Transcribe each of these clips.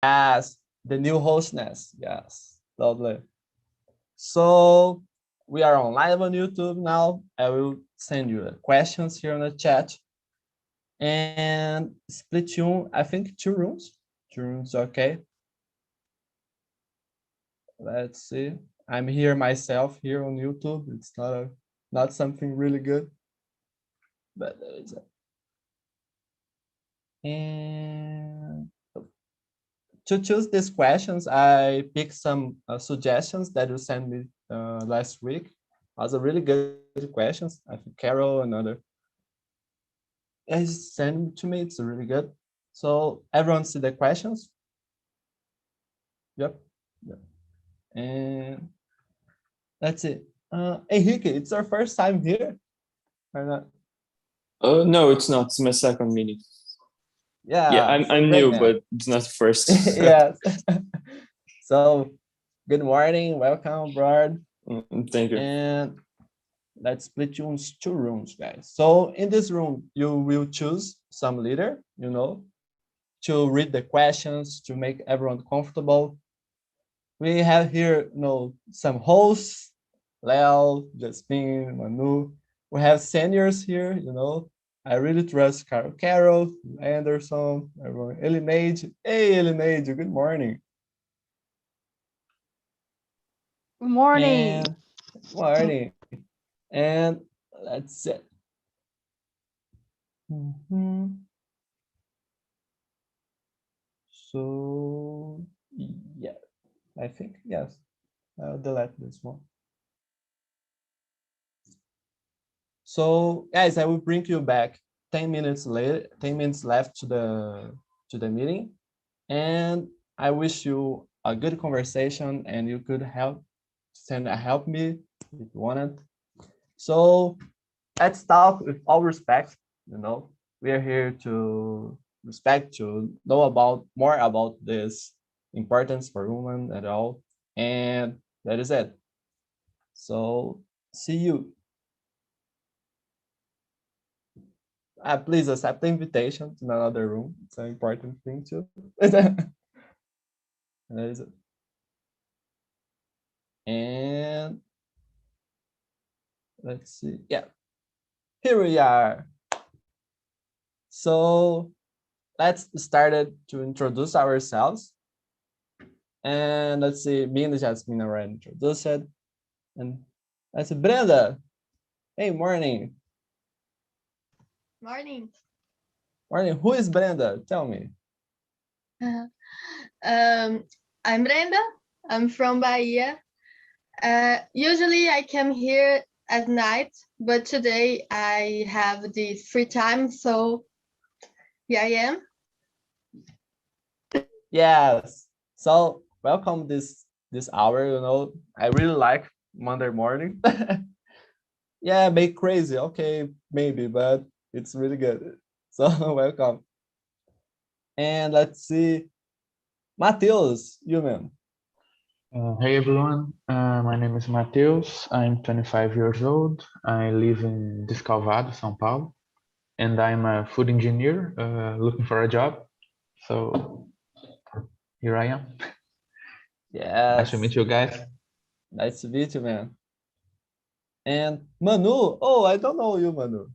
Yes, the new hostess. Yes, lovely. So we are on live on YouTube now. I will send you the questions here in the chat. And split you, I think 2 rooms. 2 rooms, okay. Let's see. I'm here myself here on YouTube. It's not something really good, but there is a. And to choose these questions, I picked some suggestions that you sent me last week. Was a really good questions. I think Carol and other guys sent to me. It's really good. So everyone see the questions? Yep. Yep. And that's it. Henrique, it's our first time here, or not? No, it's not. It's my second meeting. Yeah, Yeah, I'm new, but it's not the first. Yes. So, good morning, welcome, Brad. Thank you. And let's split you in 2 rooms, guys. So in this room, you will choose some leader, to read the questions, to make everyone comfortable. We have here, some hosts, Leo, Jasmine, Manu. We have seniors here, I really trust Carol, Anderson, everyone. Elineide. Hey, Elineide, good morning. Good morning. And morning. And that's it. So, yeah, I think, yes. I'll delete this one. So, guys, I will bring you back 10 minutes later, 10 minutes left to the meeting. And I wish you a good conversation and you could help me if you wanted. So let's talk with all respect, we are here to respect, to know more about this importance for women at all. And that is it. So see you. Please accept the invitation to another room. It's an important thing too. That is it. And let's see. Yeah, here we are. So let's start to introduce ourselves. And let's see, me and Jasmine already introduced it. And let's see, Brenda. Hey, morning. Morning. Morning. Who is Brenda? Tell me. I'm Brenda. I'm from Bahia. Usually I come here at night, but today I have the free time, so here I am. Yes. So welcome this hour. I really like Monday morning. Yeah, make crazy. Okay, maybe, but it's really good. So welcome. And let's see, Matheus, you man. Hey everyone, my name is Matheus. I'm 25 years old. I live in Descalvado, São Paulo, and I'm a food engineer looking for a job. So here I am. Yeah. Nice to meet you guys. Nice to meet you, man. And Manu, oh, I don't know you, Manu.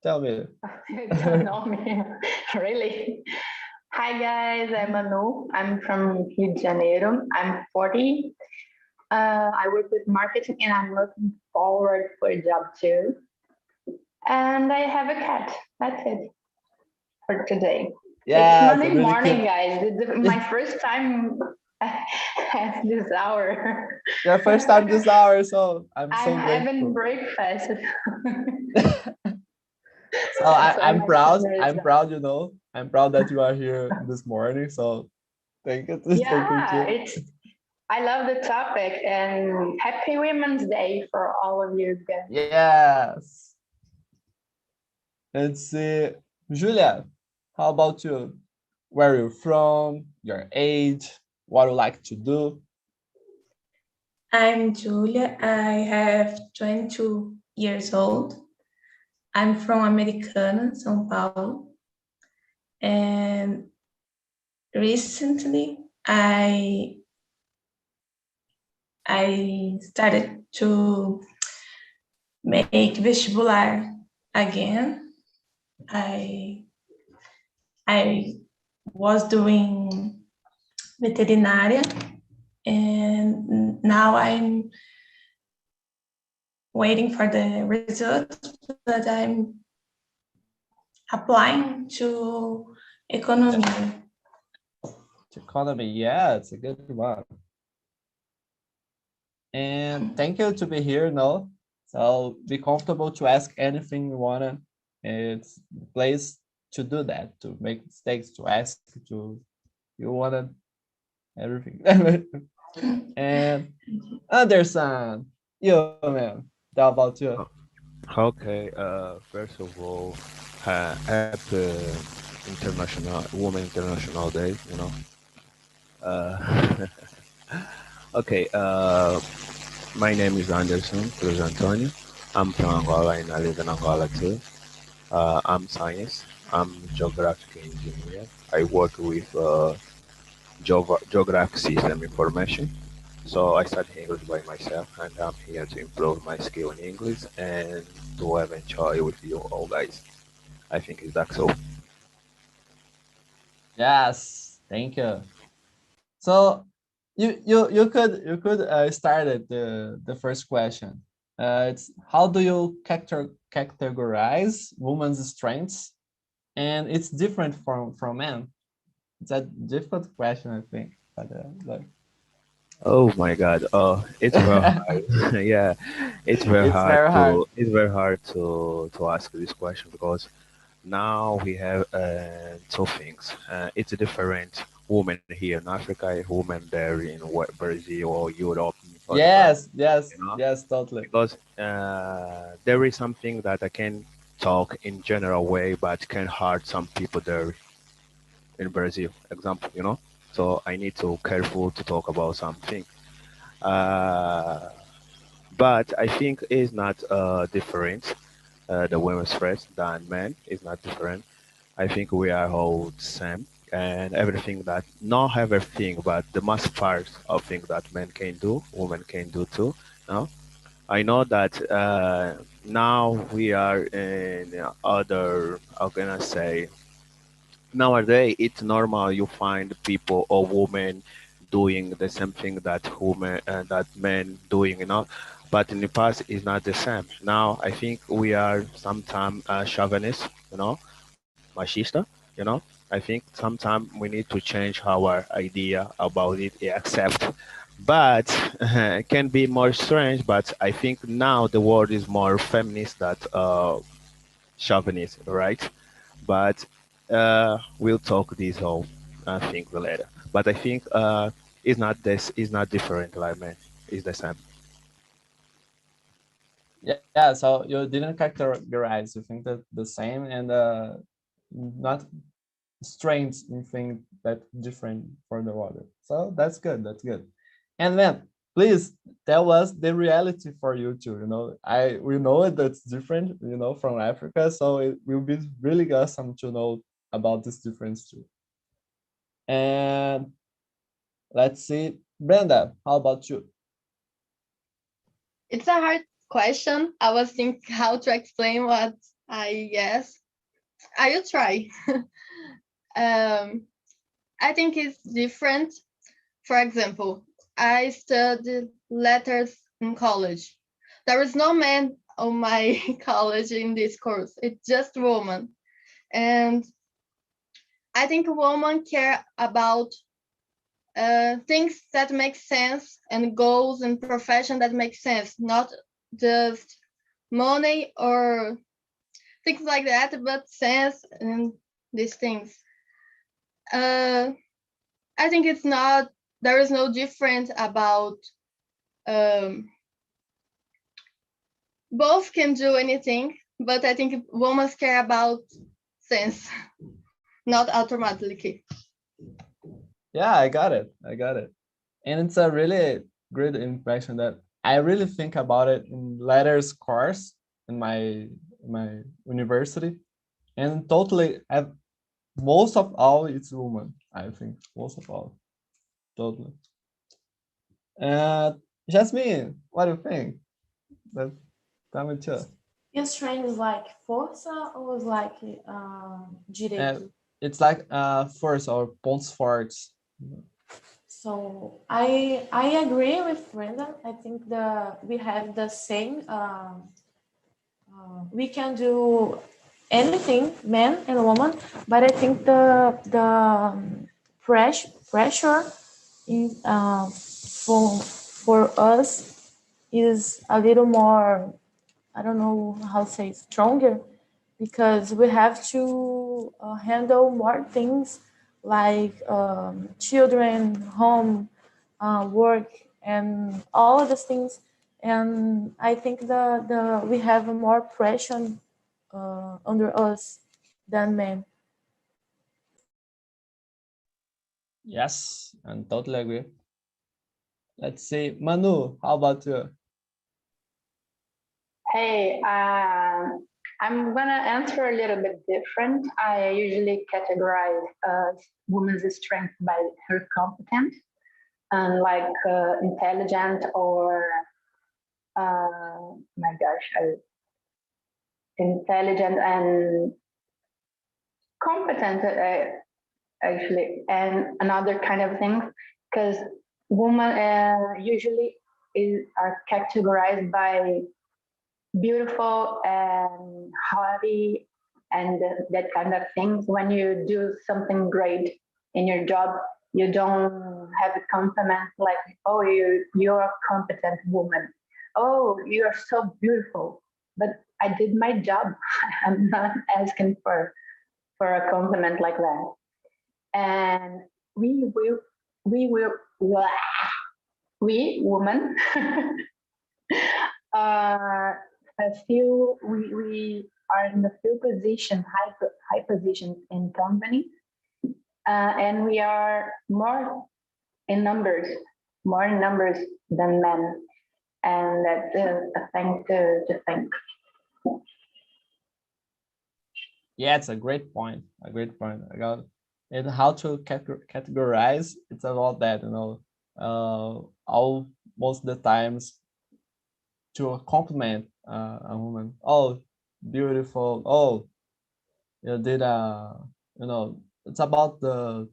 Tell me. You don't know me, really? Hi guys, I'm Manu. I'm from Rio de Janeiro. I'm 40. I work with marketing and I'm looking forward for a job too. And I have a cat. That's it for today. Yeah, it's Monday really morning, cute. guys. It's my first time at this hour. Your first time this hour, so I'm so I'm grateful. having breakfast. So I'm proud. I'm proud, I'm proud that you are here this morning. So thank you. Yeah, I love the topic and happy Women's Day for all of you guys. Yes. Let's see, Julia, how about you? Where are you from? Your age? What you like to do? I'm Julia. I have 22 years old. I'm from Americana, São Paulo. And recently I started to make vestibular again. I was doing veterinária, and now I'm waiting for the results, but I'm applying to economy. Economy, yeah, it's a good one. And thank you to be here, no? So be comfortable to ask anything you wanna. It's the place to do that, to make mistakes, to ask, to you wanna everything. And Anderson, you man, how about you? Okay, first of all, happy International Women International Day, you know. Uh, okay, my name is Anderson Cruz Antonio. I'm from Angola and I live in Angola too. I'm science. I'm geographic engineer. I work with geographic system information. So I study English by myself, and I'm here to improve my skill in English and to have enjoy with you all guys. I think is that so. Yes, thank you. So you could start it the first question. It's how do you categorize women's strengths, and it's different from men. It's a difficult question, I think. But like, Oh my God! Oh, it's very hard. Yeah, it's very hard. it's very hard to ask this question because now we have two things. It's a different woman here in Africa, woman there in Brazil or Europe or the world, Yes, yes, you know. yes, totally. Because there is something that I can talk in general way, but can hurt some people there in Brazil, example, you know. So I need to careful to talk about something. Uh, but I think it's not different. The women's first than men is not different. I think we are all the same, and everything that not everything, but the most part of things that men can do, women can do too. No, I know that now we are in other. How can I say? Nowadays, it's normal you find people or women doing the same thing that women that men doing, you know. But in the past, it's not the same. Now, I think we are sometimes chauvinist, you know, machista, you know. I think sometimes we need to change our idea about it, accept. But it can be more strange. But I think now the world is more feminist than chauvinist, right? But we'll talk this whole thing later. But I think it's not this, it's not different, like man, it's the same. Yeah, so you didn't categorize. You think that the same and not strange in things that different for the other. So that's good. That's good. And then please tell us the reality for you too. You know, we know it that's different, you know, from Africa. So it will be really awesome to know about this difference too. And let's see, Brenda, how about you? It's a hard question. I was thinking how to explain what I guess. I will try. I think it's different. For example, I studied letters in college. There is no man on my college in this course. It's just woman. And I think women care about things that make sense and goals and profession that make sense, not just money or things like that, but sense and these things. Uh, I think it's not, there is no difference about um, both can do anything, but I think women care about sense, not automatically. Yeah, I got it. I got it. And it's a really great impression that I really think about it in letters course in my university, and totally have most of all it's women. I think most of all, totally. Jasmine, what do you think? Tell me too. Strength is like força or is like direito? It's like force or pontos fortes. So I agree with Brenda. I think we have the same. We can do anything, man and woman, but I think the pressure in, for us is a little more, I don't know how to say, stronger, because we have to handle more things like children, home, work, and all of these things. And I think we have more pressure under us than men. Yes, I totally agree. Let's see, Manu, how about you? Hey, I'm gonna answer a little bit different. I usually categorize women's strength by her competence and like intelligent or my gosh, intelligent and competent actually, and another kind of things, because women usually are categorized by beautiful and haughty and that kind of things. When you do something great in your job, you don't have a compliment like, oh, you're a competent woman. Oh, you are so beautiful. But I did my job. I'm not asking for a compliment like that. And we women we are in the few position, high positions in company, and we are more in numbers than men, and that's a thing to think. Yeah, it's a great point. A great point. I got it. And how to categorize, it's about that, you know. All most of the times to compliment a woman. Oh, beautiful. Oh, you did you know, it's about the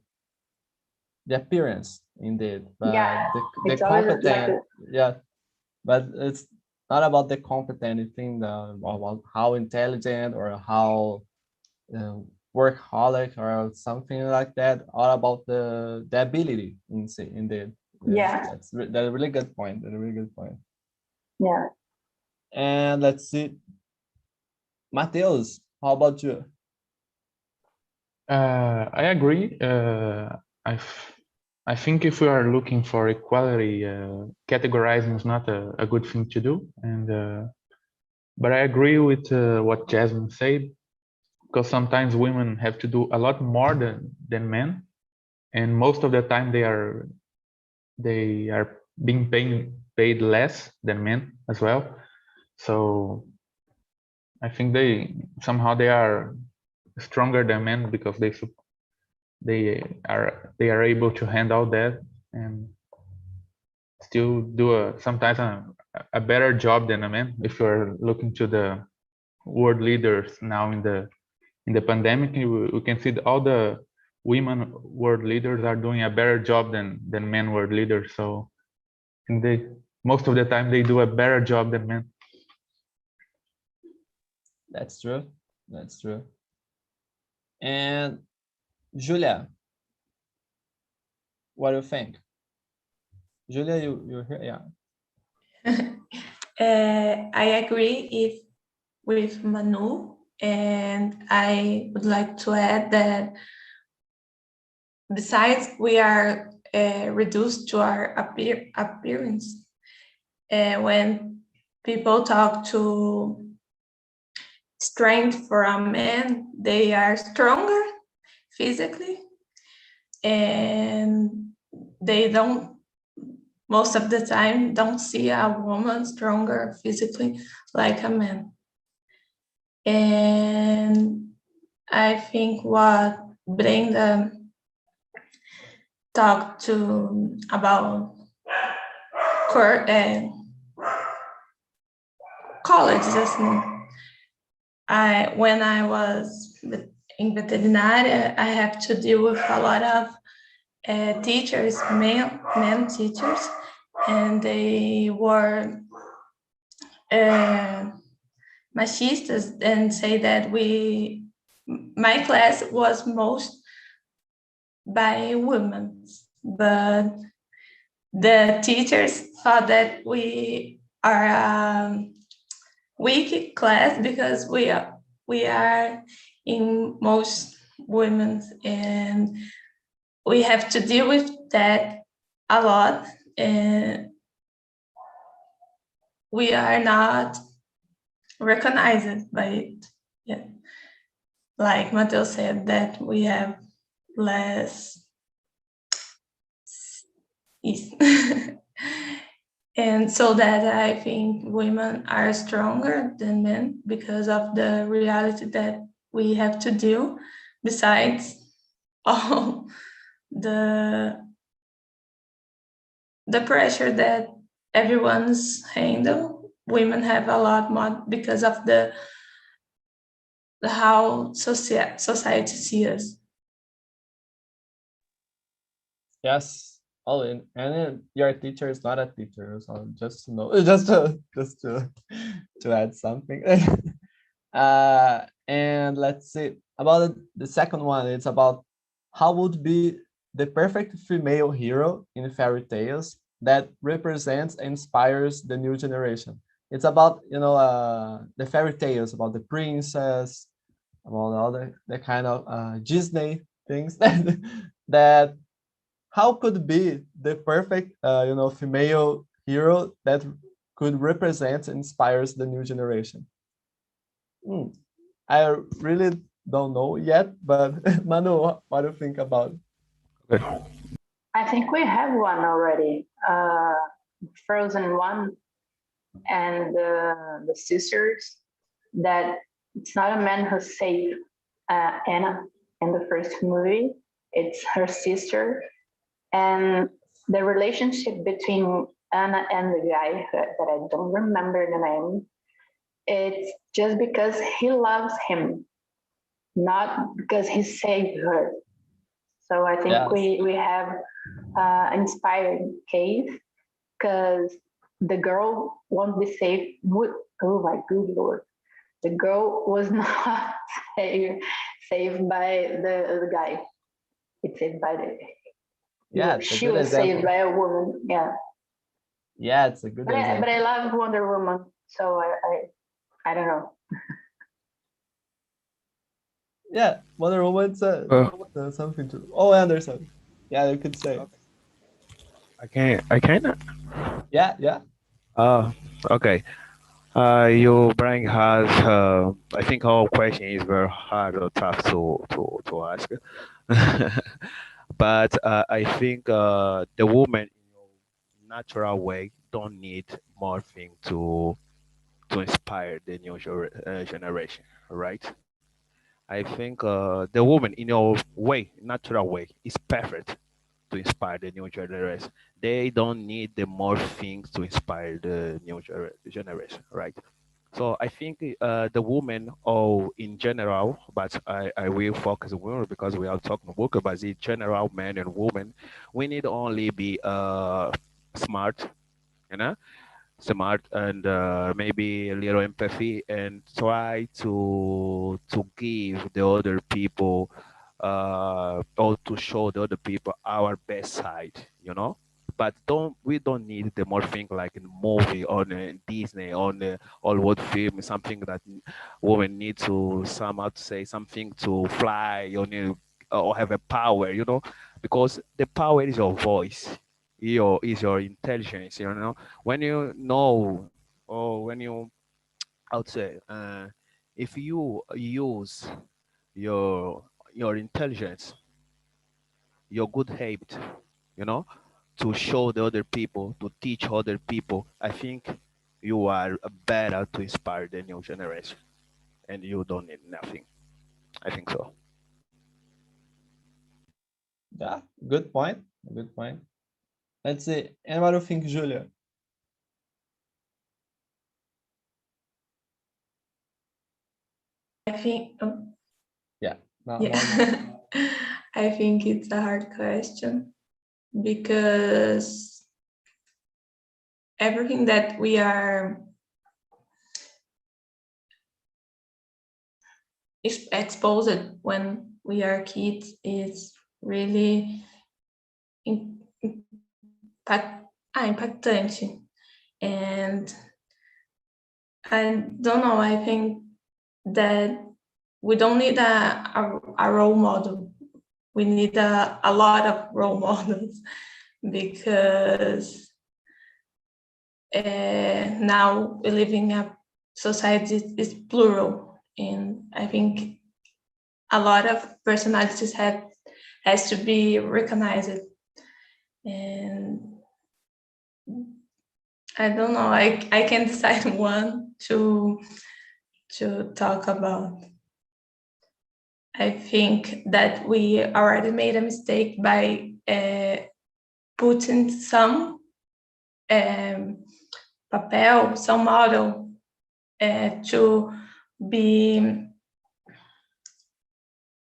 appearance indeed, but Yeah, the it's always competent, like yeah, but it's not about the competent thing, about how intelligent or how uh, workaholic or something like that. All about the ability indeed. yeah, That's a really good point. That's a really good point. yeah. And let's see, Mateus, how about you? I agree. I think if we are looking for equality, categorizing is not a good thing to do. And but I agree with what Jasmine said, because sometimes women have to do a lot more than men, and most of the time they are being paid less than men as well. So I think they are stronger than men because they are able to handle that and still do sometimes a better job than a man. If you're looking to the world leaders now in the pandemic, we can see that all the women world leaders are doing a better job than men world leaders. So and they most of the time they do a better job than men. That's true. That's true. And Julia, what do you think? Julia, you're here, yeah. I agree with Manu, and I would like to add that besides we are reduced to our appearance, when people talk to strength for a man, they are stronger physically, and they don't, most of the time, don't see a woman stronger physically like a man. And I think what Brenda talk to about college. Just when I was in veterinary, I have to deal with a lot of teachers, men teachers, and they were machistas and say that my class was most by women, but the teachers thought that we are a weak class because we are in most women, and we have to deal with that a lot, and we are not recognized by it. Yeah. Like Matheus said, that we have less ease. And so that I think women are stronger than men because of the reality that we have to deal, besides all the pressure that everyone's handle. Women have a lot more because of the how society sees us. Yes, all in. And then your teacher is not a teacher, so just to know, just to add something. And let's see about the second one. It's about how would be the perfect female hero in fairy tales that represents and inspires the new generation. It's about the fairy tales about the princess, about all the kind of Disney things that how could be the perfect female hero that could represent and inspires the new generation. I really don't know yet, but Manu, what do you think about it? I think we have one already. Frozen one and the sisters. That it's not a man who saved Anna in the first movie. It's her sister, and the relationship between Anna and the guy that I don't remember the name. It's just because he loves him, not because he saved her. So I think Yes. we have inspired case because the girl won't be saved. Oh my good lord, the girl was not saved by the guy. It's saved by the. Yeah, it's a She good was saved example. by a woman. Yeah. Yeah, it's a good But example. I love Wonder Woman, so I don't know. Yeah, Wonder Woman's something to. Oh, Anderson. Yeah, you could say. I can. Yeah, yeah. Okay. You Brian has. I think our question is very hard or tough to ask. But I think the woman in your natural way don't need more thing to inspire the new generation, right? I think the woman in your way, natural way, is perfect to inspire the new generation. They don't need the more things to inspire the new generation, right? So I think the women, or in general, but I will focus on women because we are talking about, but in general, men and women, we need only be smart, you know, smart and maybe a little empathy and try to give the other people or to show the other people our best side, you know. But we don't need the more thing like in movie on Disney on the Hollywood film, something that women need to somehow to say something to fly, you know, or have a power, you know, because the power is your voice, your is your intelligence, you know. When you know, or when you, I would say, if you use your intelligence, your good habit, you know, to show the other people, to teach other people, I think you are better to inspire the new generation, and you don't need nothing. I think so. Yeah, good point. Good point. Let's see. And what do you think, Julia? I think, Yeah. yeah. I think it's a hard question because everything that we are exposed when we are kids is really impactante. And I don't know, I think that we don't need a role model. We need a lot of role models because now we live in a society is plural, and I think a lot of personalities has to be recognized. And I don't know, I can decide one to talk about. I think that we already made a mistake by putting some papel, some model to be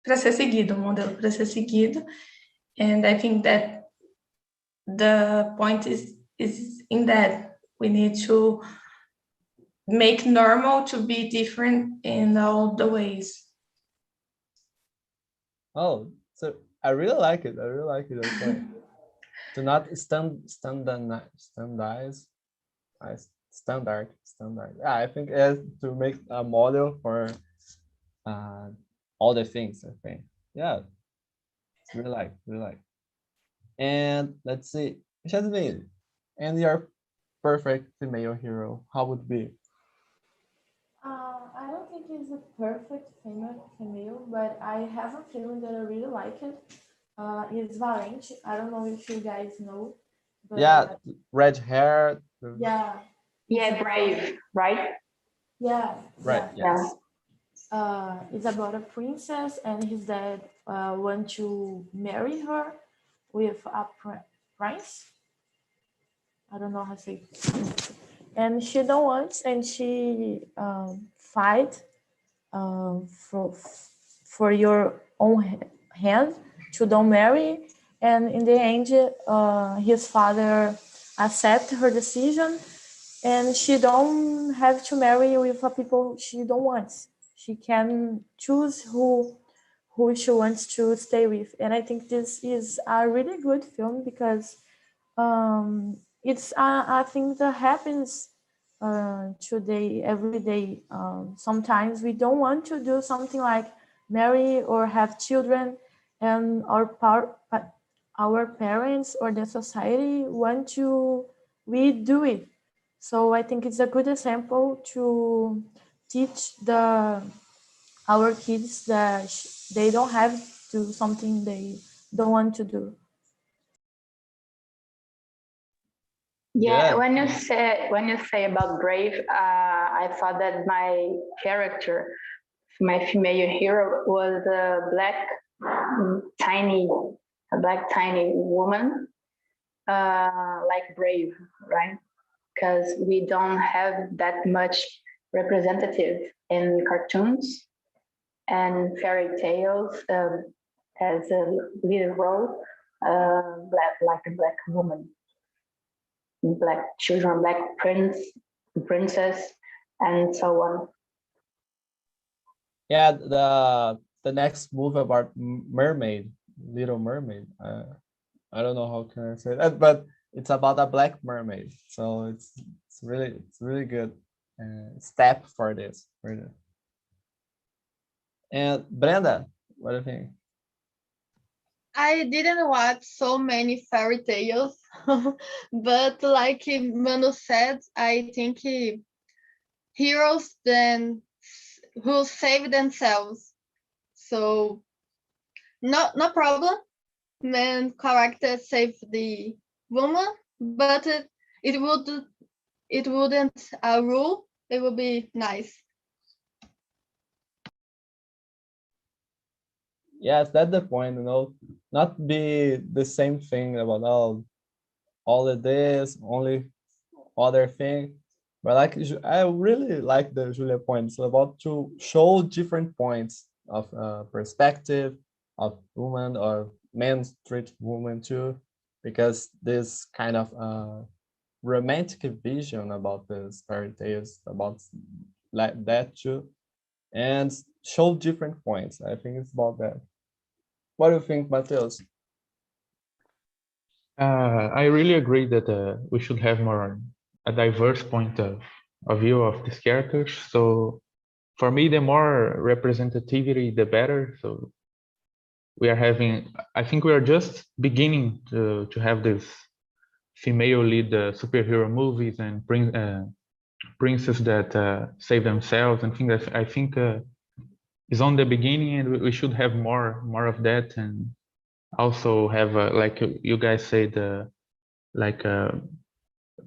para ser seguido, um modelo para ser seguido. And I think that the point is in that we need to make normal to be different in all the ways. Oh, so I really like it. I really like it. Okay. To not standardize. Standard. Yeah, I think it to make a model for all the things. I think. Yeah, it's really like. And let's see, Jasmine, and your perfect female hero, how would be? I don't think it's a perfect female, but I have a feeling that I really like it. It's Valente. I don't know if you guys know. But Yeah, red hair. Yeah. Yeah, brave, right? Yeah. Right. Yeah. Yes. It's about a princess, and his dad want to marry her with a prince. I don't know how to say. And she don't want, and she fight for your own hand to don't marry. And in the end, his father accept her decision, and she don't have to marry with a people she don't want. She can choose who she wants to stay with. And I think this is a really good film because it's a thing that happens today, every day. Sometimes we don't want to do something like marry or have children, and our parents or the society want to we do it. So I think it's a good example to teach our kids that they don't have to do something they don't want to do. Yeah, Good. when you say about brave, I thought that my character, my female hero, was a tiny woman, like Brave, right? Because we don't have that much representative in cartoons and fairy tales as a leader role, like a black woman, black children, black princess, and so on. Yeah, the next movie about mermaid, Little Mermaid. I don't know how can I say that, but it's about a black mermaid. So it's really good step for this. And Brenda, what do you think? I didn't watch so many fairy tales, but like Manu said, I think heroes then who save themselves. So no problem. Man character save the woman, but it wouldn't rule. It would be nice. Yes, that's the point. not be the same thing about all of this, only other thing. But like I really like the Julia point. It's about to show different points of perspective of woman or men treat women too, because this kind of romantic vision about the fairy tales about like that too, and show different points. I think it's about that. What do you think, Mateus? I really agree that we should have more a diverse point of view of these characters. So for me, the more representativity, the better. So we are having, I think we are just beginning to have this female lead superhero movies and princes that save themselves and things that I think is on the beginning, and we should have more of that, and also have like you guys said, like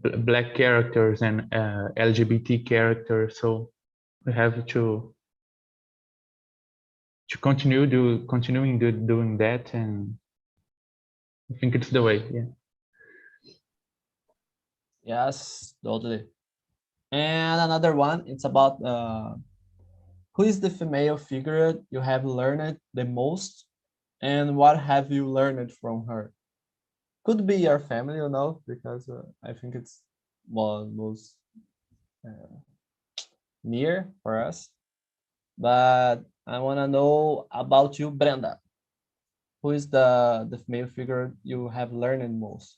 black characters and LGBT characters. So we have to continuing doing that, and I think it's the way. Yeah. Yes, totally. And another one, it's about who is the female figure you have learned the most, and what have you learned from her? Could be your family, because I think it's most uh, near for us. But I want to know about you, Brenda. Who is the female figure you have learned most?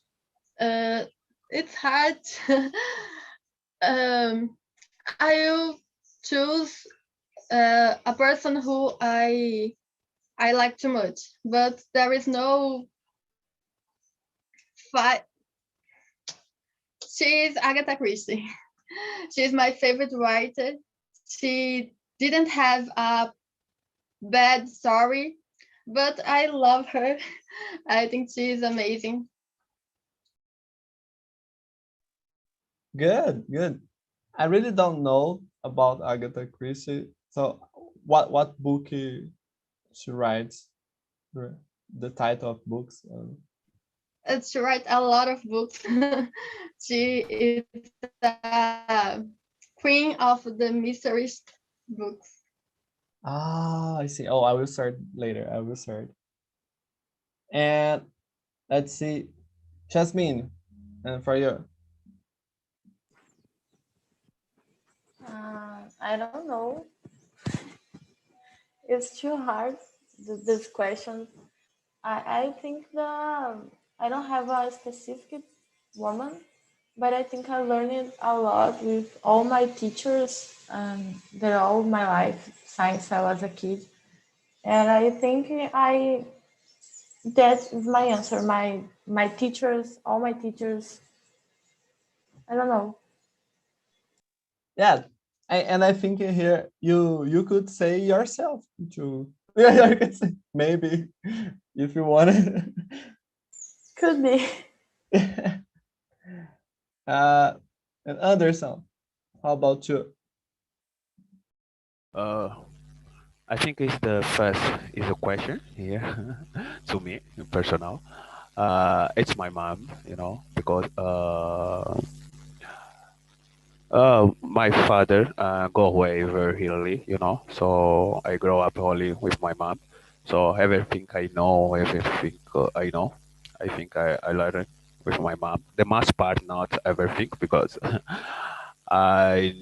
It's hard. I will choose a person who I like too much, but there is no fight. She's Agatha Christie. She's my favorite writer. She didn't have a bad story, but I love her. I think she's amazing. Good, good. I really don't know about Agatha Christie. So, what book she writes? The title of books. She writes a lot of books. She is the queen of the mysteries books. Ah, I see. Oh, I will start later. I will start. And let's see, Jasmine, and for you. I don't know. It's too hard, this question. I think that I don't have a specific woman, but I think I learned a lot with all my teachers, and they're all my life since I was a kid. And I think that is my answer. My teachers, all my teachers. I don't know. Yeah, and I think here you could say yourself too. Yeah, you could say maybe if you want it. Could be. And Anderson, how about you? I think it's the first is a question here to me personal. It's my mom, because my father go away very early, so I grow up only with my mom. So everything I know, everything I know, I think I learned with my mom. The most part, not everything, because I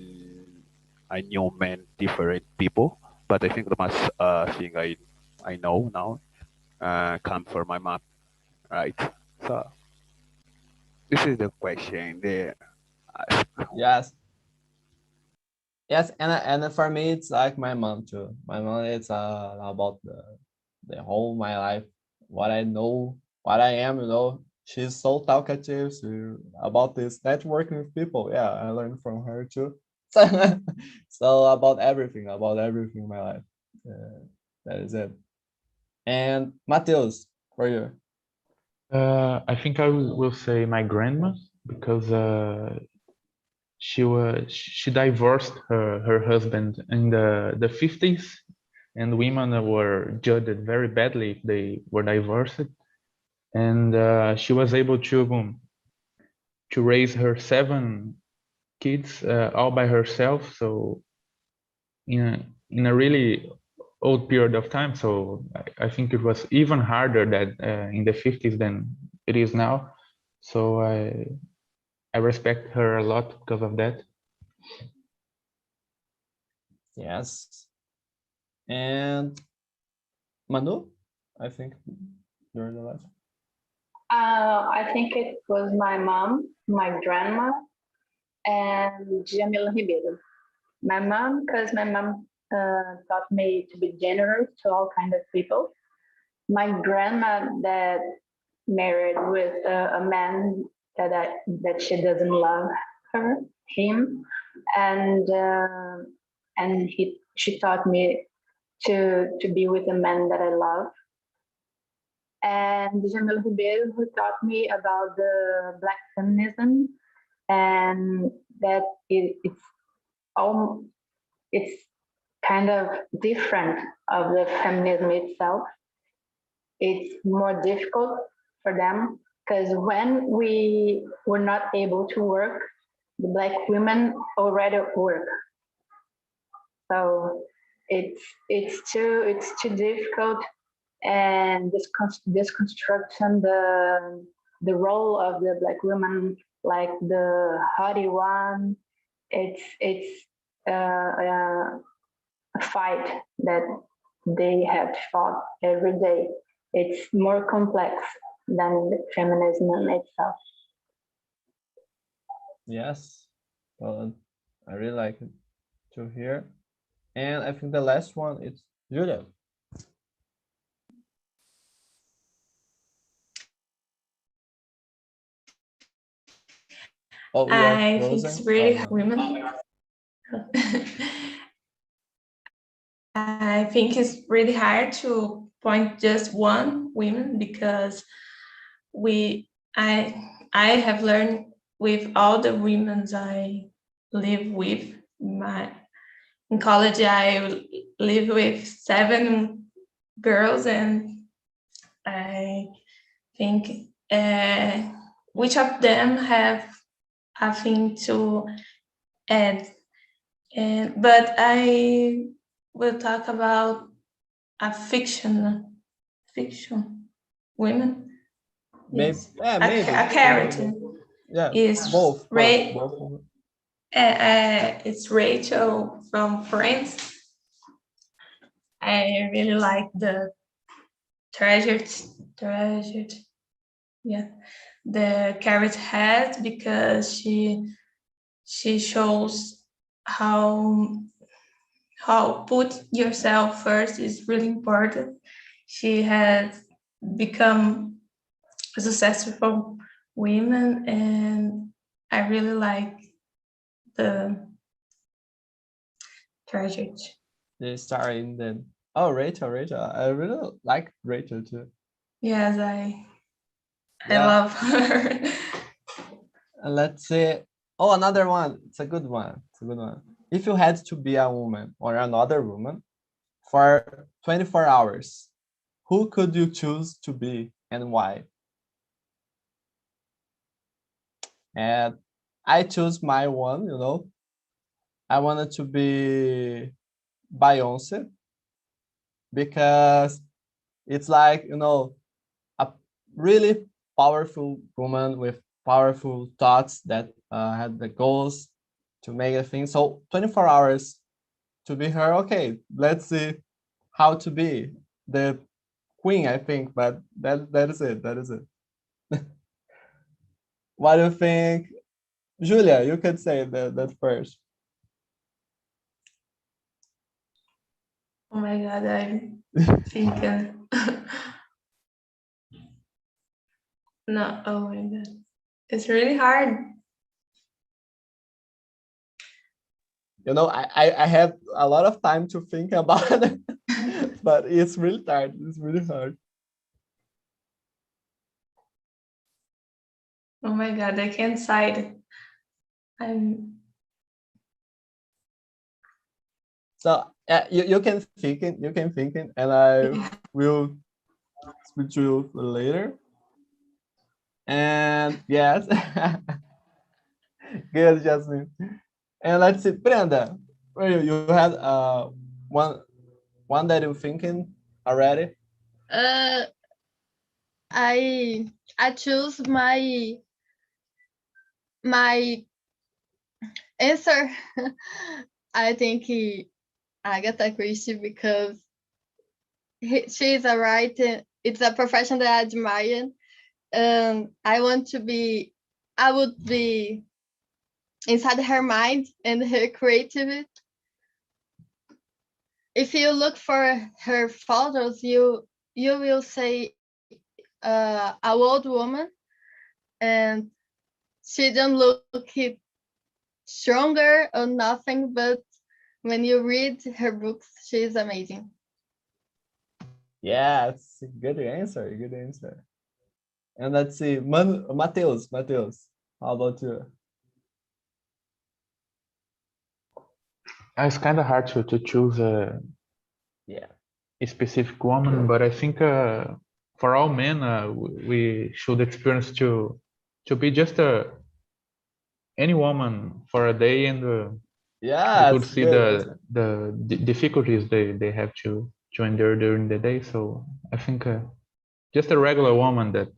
I knew many different people, but I think the most thing I know now come from my mom, right? So this is the question there. Yes, yes, and for me it's like my mom too. My mom is about the whole my life, what I know, what I am. She's so talkative. About this networking with people. Yeah, I learned from her too. So about everything in my life. That is it. And Mateus, for you. I think I will say my grandma, because she divorced her husband in the 50s, and women were judged very badly if they were divorced. And she was able to raise her 7 kids all by herself. So in a really old period of time. So I think it was even harder that in the 50s than it is now. So I respect her a lot because of that. Yes. And Manu, I think you're the last. I think it was my mom, my grandma, and Jamila Ribeiro. My mom, because my mom taught me to be generous to all kinds of people. My grandma that married with a man that she doesn't love him, and she taught me to be with a man that I love. And Jamil Ribeiro, who taught me about the Black feminism, and that it's kind of different of the feminism itself. It's more difficult for them because when we were not able to work, the Black women already work. So it's too difficult, and this construction, the role of the Black woman, like the haughty one, it's a fight that they have fought every day. It's more complex than the feminism itself. Yes. Well, I really like it to hear. And I think the last one is Julia. Oh, we are I think it's really women. I think it's really hard to point just one woman because I have learned with all the women I live with. In college, I live with 7 girls, and I think which of them have a thing to add. But I will talk about a fiction women. Maybe, Yes. yeah, maybe. A character. Yeah, Is both. it's Rachel from Friends. I really like the treasured, yeah, the character has, because she shows how put yourself first is really important. She has become a successful woman, and I really like the tragedy. The star in the Rachel. I really like Rachel too. Yes, I love her. And let's see. Oh, another one. It's a good one. If you had to be a woman or another woman for 24 hours, who could you choose to be and why? And I choose my one, I wanted to be Beyonce, because it's like, a really powerful woman with powerful thoughts that had the goals to make a thing. So 24 hours to be her. Okay, let's see how to be the queen, I think, but that is it. What do you think? Julia, you could say that first. Oh my God, I'm thinking. No, oh my God. It's really hard. I have a lot of time to think about it, but it's really hard. It's really hard. Oh my God, I can't decide. So Yeah, you can think it, and I will speak to you later. And yes, good, Jasmine. And let's see, Brenda, you had one that you're thinking already? Uh, I choose my answer. I think Agatha Christie because she's a writer. It's a profession that I admire. I want to be. I would be inside her mind and her creativity. If you look for her photos, you will say a old woman, and she don't look it stronger or nothing. But when you read her books, she is amazing. Yes, good answer, good answer. And let's see, Mateus, how about you? It's kind of hard to choose Yeah. a specific woman, but I think for all men, we should experience to be just any woman for a day, and we Yeah, could it's see good answer. the difficulties they have to endure during the day. So I think just a regular woman that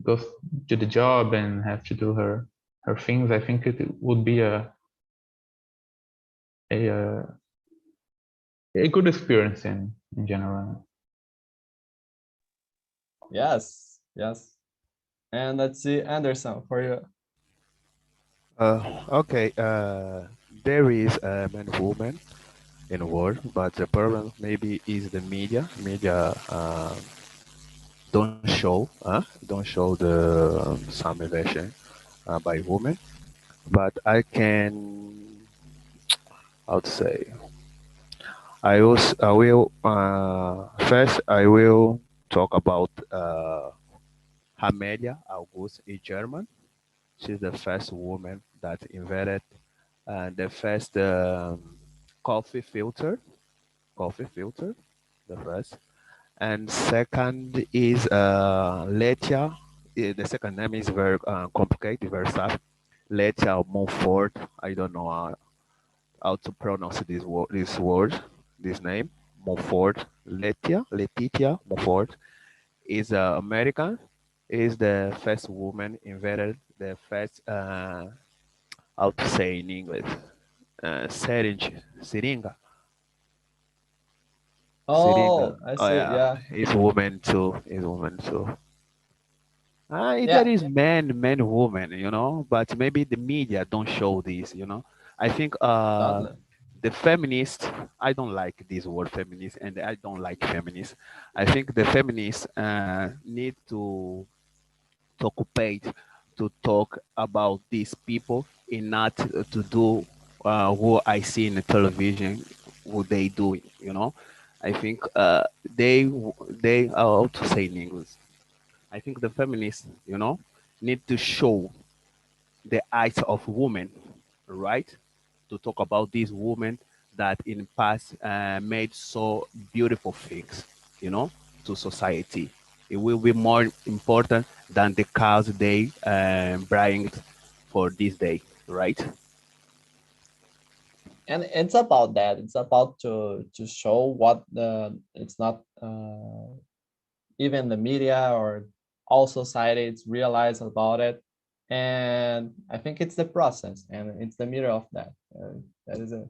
goes to the job and have to do her things. I think it would be a uh, a good experience in general. Yes, yes. And let's see, Anderson, for you. Okay. There is a man and woman in the world, but the problem maybe is the media. Media don't show the some version by women. But I can, how to say, I will first I will talk about Amelia August in German. She's the first woman that invented the first coffee filter. Coffee filter, the first. And second is Letia. The second name is very complicated, very sad. Letia Montfort. I don't know how to pronounce this name. Montfort. Letitia Montfort is American. Is the first woman invented the first how to say in English syringa. Syringa. Oh, I Oh see. yeah, Yeah, it's woman too. It's woman too. There yeah, is man, woman, but maybe the media don't show this, I think totally. the feminists, I don't like this word feminist, and I don't like feminists. I think the feminists need to occupy to talk about these people and not to do what I see in the television, what they do, I think they are how to say in English. I think the feminists, need to show the eyes of women, right? To talk about these women that in the past made so beautiful things, to society. It will be more important than the cause they bring for this day, right? And it's about that. It's about to show what it's not even the media or all societies realize about it. And I think it's the process and it's the mirror of that. That is it.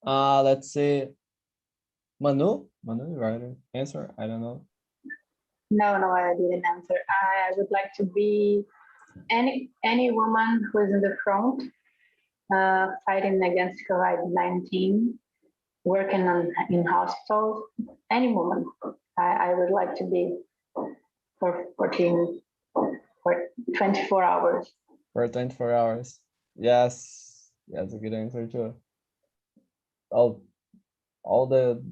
Let's see. Manu, you got an answer? I don't know. No, I didn't answer. I would like to be any woman who is in the front fighting against COVID-19, working in hospitals. Any woman, I would like to be for 14 for 24 hours. For 24 hours. Yes, that's a good answer too. All, all the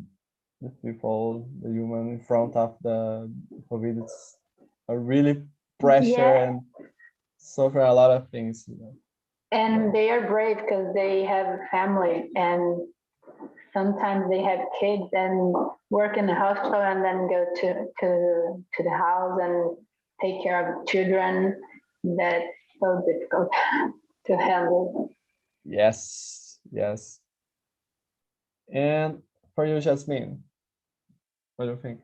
people, the human in front of the COVID, it's a really pressure Yeah, and suffer a lot of things. And they are brave because they have a family, and sometimes they have kids and work in the hospital and then go to the house and take care of children. That's so difficult to handle. Yes, yes. And for you, Jasmine, what do you think?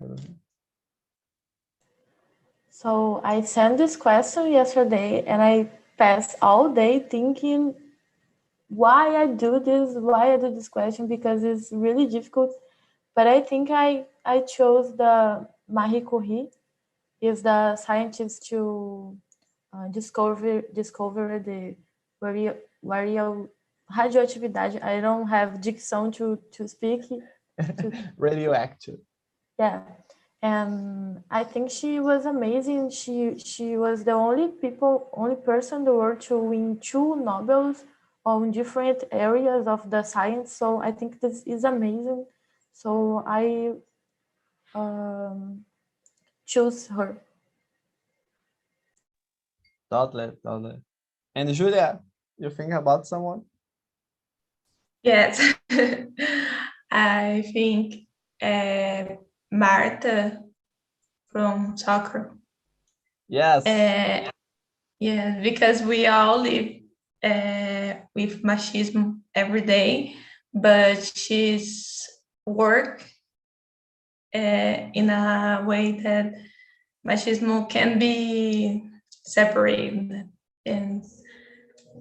So I sent this question yesterday and I passed all day thinking why I do this question, because it's really difficult. But I think I chose the Marie Curie, is the scientist to discover the radioactividade. I don't have diction to speak. Radioactive. Yeah. And I think she was amazing. She was the only person in the world to win 2 Nobels on different areas of the science. So I think this is amazing. So I choose her. Totally. And Julia, you think about someone? Yes, I think Marta from soccer. Yes. Yeah, because we all live with machismo every day, but she's work in a way that machismo can be separated, and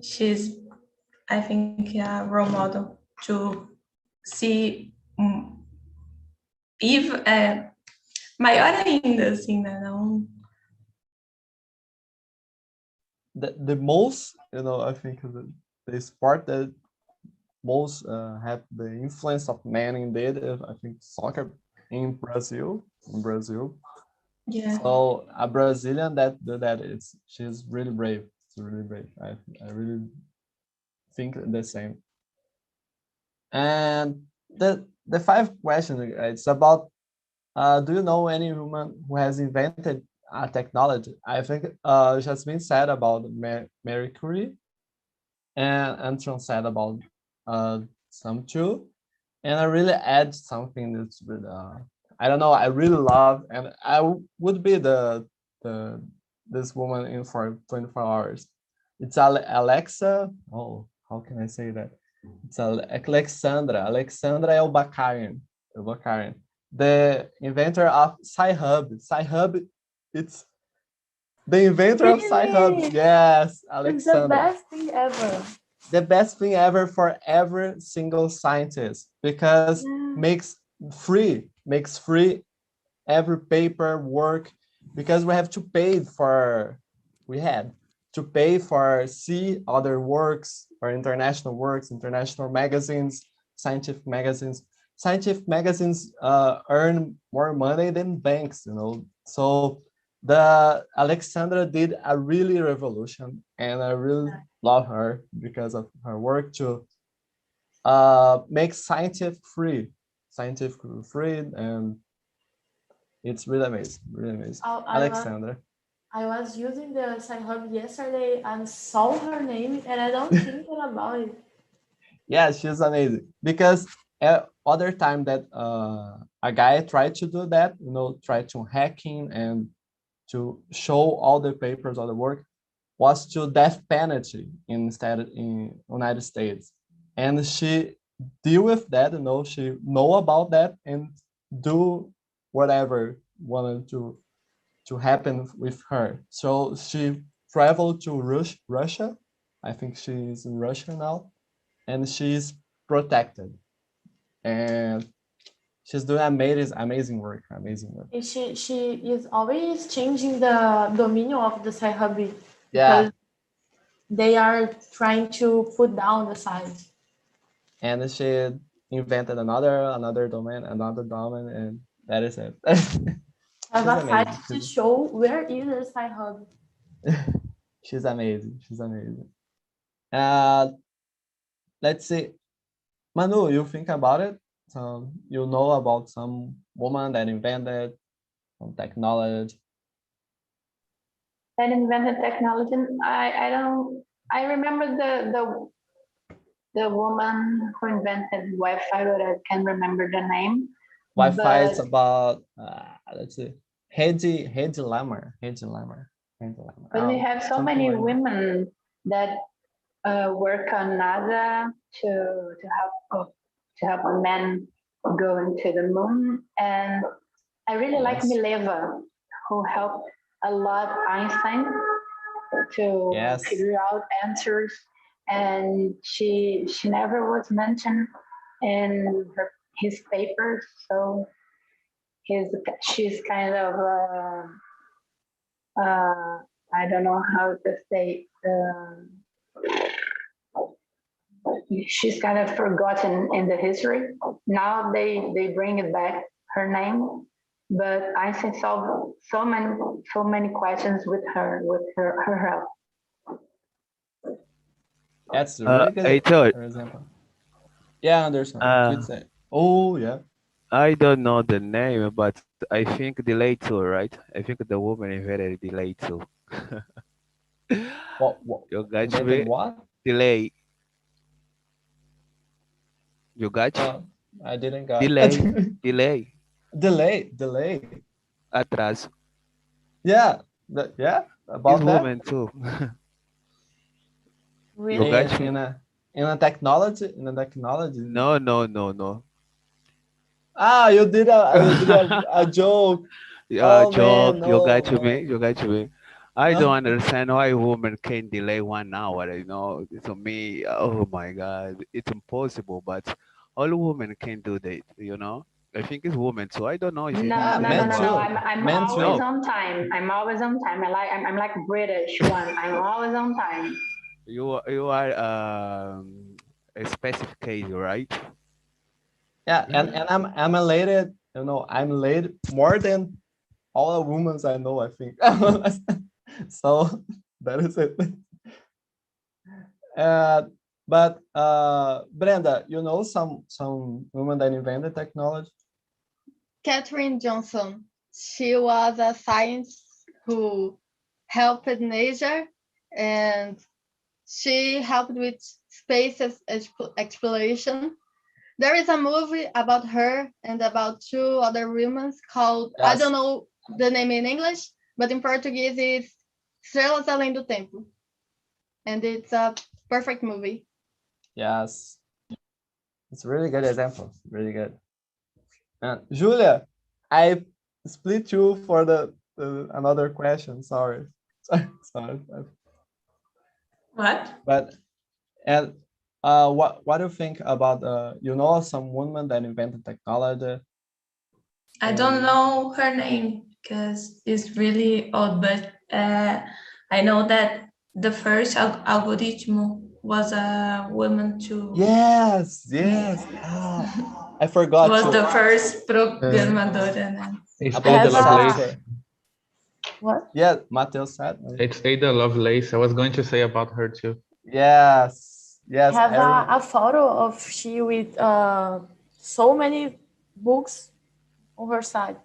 she's, I think, a role model to see maior ainda, assim, né? Não... The most, I think the sport that most have the influence of men in it, I think soccer in Brazil. Yeah. So a Brazilian that do that, she's really brave. It's really brave. I really think the same. And the 5th question, it's about do you know any woman who has invented a technology? I think Jasmine said about Marie Curie, and Antron said about some too. And I really add something that's really, I don't know, I really love, and I would be this woman in for 24 hours. It's Alexa. Oh, how can I say that? It's Alexandra. Alexandra é o Bacarian. The inventor of Sci-Hub. Sci-Hub, it's the inventor of Sci-Hub. Yes, Alexandra. It's the best thing ever. The best thing ever for every single scientist, because makes free every paper work, because we had to pay for see other works or international works, international magazines, scientific magazines. Scientific magazines earn more money than banks, So the Alexandra did a really revolution, and I really love her because of her work to make scientific free, and it's really amazing, Alexandra. I was using the Sci-Hub yesterday and saw her name, and I don't think about it. Yeah, she's amazing, because other time that a guy tried to do that, tried to hacking and to show all the papers, all the work, was to death penalty instead in United States. And she deal with that, she know about that and do whatever wanted to happen with her. So she traveled to Russia. I think she's in Russia now, and she's protected. And she's doing amazing work. And she is always changing the dominion of the Sci-Hub, Yeah. because they are trying to put down the site. And she invented another domain, and that is it. Have a site to show where is the Sci-Hub. She's amazing. Let's see. Manu, you think about it? So you know about some woman that invented some technology? That invented technology. I don't I remember the woman who invented Wi-Fi, but I can't remember the name. Wi-Fi is But about let's see, Hedy Lamarr. but we have so something many like that. women that work on NASA to help men go into the moon, and I really like Yes. Mileva, who helped a lot Einstein to Yes. figure out answers, and she never was mentioned in his papers, so she's kind of I don't know how to say. She's kind of forgotten in the history. Now they bring it back, her name, but Einstein solved so many questions with her help. That's really good. I thought, For example. Yeah, Anderson. Good uh, say. Oh yeah. I don't know the name, but I think delay tool, right? I think the woman invented delay tool. What You got invented me? what? Delay. You got? I didn't got Delay. Delay. delay. Atraso. Yeah, Is about that. woman too. You Really? got me? In a technology. No. Ah, you did a joke. Oh man, Joke. You no, got me? no, You got me? I no. don't understand why a woman can delay 1 hour. You know, to me, oh my God, it's impossible. But all women can do that. You know, I think it's women too. I don't know if you No, think Ah, it's no, no, men no, woman. no. too. I'm Men always too. No, on time. I'm like British one. I'm always on time. you are a specific case, right? Yeah, and I'm elated. You know, I'm late more than all the women I know. I think. So that is it. Uh, but Brenda, you know some women that invented technology. Katherine Johnson. She was a scientist who helped nature, and she helped with space exploration. There is a movie about her and about two other women called, I Yes. don't know the name in English, but in Portuguese it's Estrelas Além do Tempo. And it's a perfect movie. Yes. It's a really good example. Really good. And Julia, I split you for the another question. Sorry. Sorry. What? But and what do you think about you know some woman that invented technology? I don't know her name because it's really old, but I know that the first algorithm was a woman too. Yes. Yeah. Ah, I forgot Was to the first programadora. Né? It's about Ada the have a- Lovelace. software. What? Yeah, Mateus said. It's Ada Lovelace. I was going to say about her too. Yes. Have a photo of she with so many books on her side.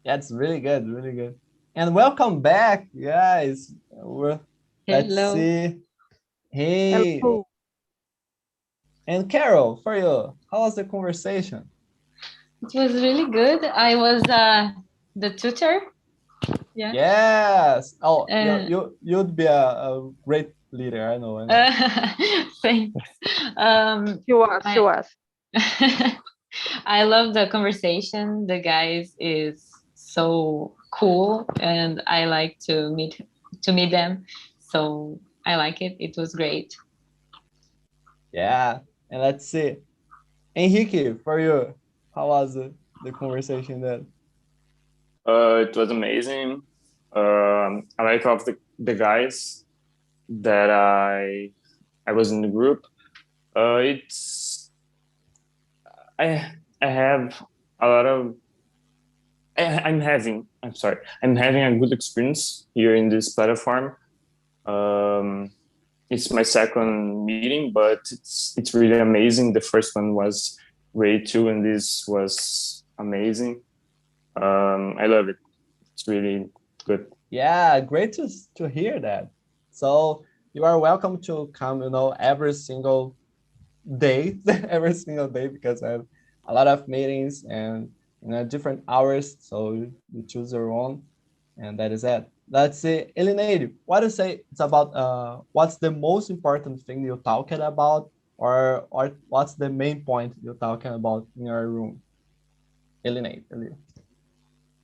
That's really good, really good. And welcome back, guys. Let's Hello. see. Hey, Hello. and Carol, for you, how was the conversation? It was really good. I was the tutor. Yeah. Yes. Oh, Uh, you'd be a great leader. I know. Thanks. She was. I love the conversation. The guys is so cool, and I like to meet them. So I like it. It was great. Yeah. And let's see. Henrique, for you, how was the conversation then? It was amazing. I like all of the guys that I was in the group. It's I have a lot of I'm having a good experience here in this platform. It's my second meeting, but it's really amazing. The first one was great too, and this was amazing. I love it. It's really good. Yeah, great to hear that. So you are welcome to come, every single day, every single day, because I have a lot of meetings and different hours. So you choose your own, and that is it. Let's see, Elineide, what do you say? It's about what's the most important thing you're talking about, or what's the main point you're talking about in your room? Elineide.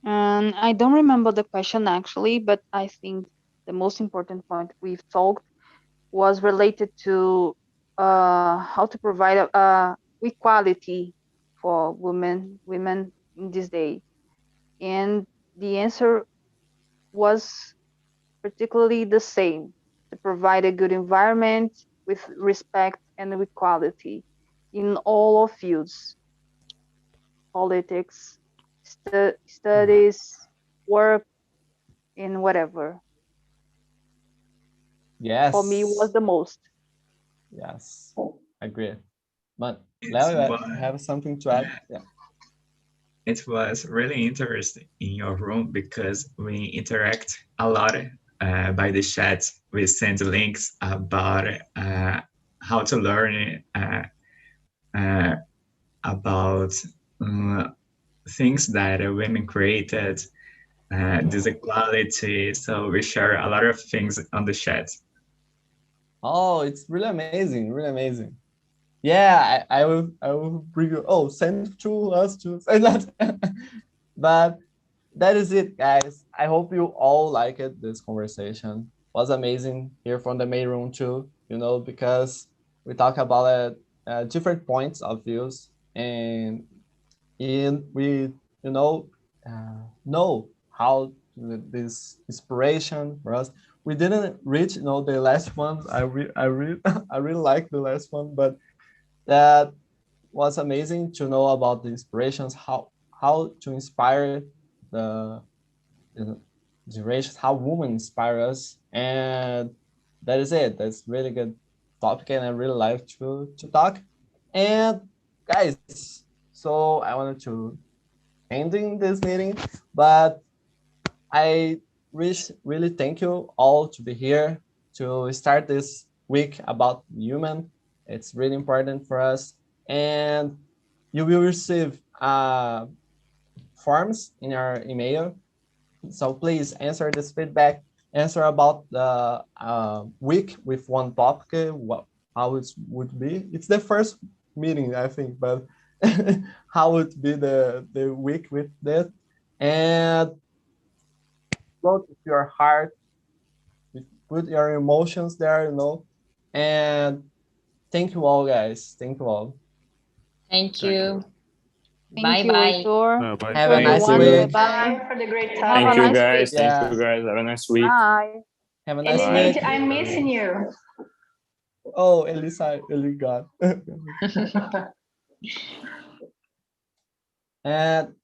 I don't remember the question actually, but I think the most important point we've talked was related to how to provide equality for women in this day, and the answer was particularly the same: to provide a good environment with respect and equality in all of fields: politics, studies, work, and whatever. Yes. For me, was the most. Yes, agree. But It Leo, was, you have something to add? Yeah. it was really interesting in your room because we interact a lot by the chat. We send links about how to learn uh, about things that women created, this equality. So we share a lot of things on the chat. Oh, it's really amazing, really amazing. Yeah, I will bring you. Oh, send to us to say that. But that is it, guys. I hope you all liked it. This conversation was amazing here from the main room too. Because we talk about different points of views, and we know how this inspiration for us. We didn't reach the last one. I really like the last one, but that was amazing to know about the inspirations, how to inspire the the generations, how women inspire us, and that is it. That's really good topic, and I really like to talk. And guys, so I wanted to ending this meeting, but I wish really thank you all to be here to start this week about human. It's really important for us, and you will receive forms in your email. So please answer this feedback. Answer about the week with one topic. How it would be? It's the first meeting, I think, but how would be the week with that? And go to your heart, put your emotions there, and thank you all, guys. Thank you all. Thank you. Thank Bye you, bye. Heitor. Bye. Have a Thank you, nice everyone. week. Bye-bye. For the great Have Thank a topic. you nice guys. week. Thank Yeah. you guys. Have a nice week. Bye. Have a nice Bye. week. I'm missing you. Oh, Elisa, Eli got. And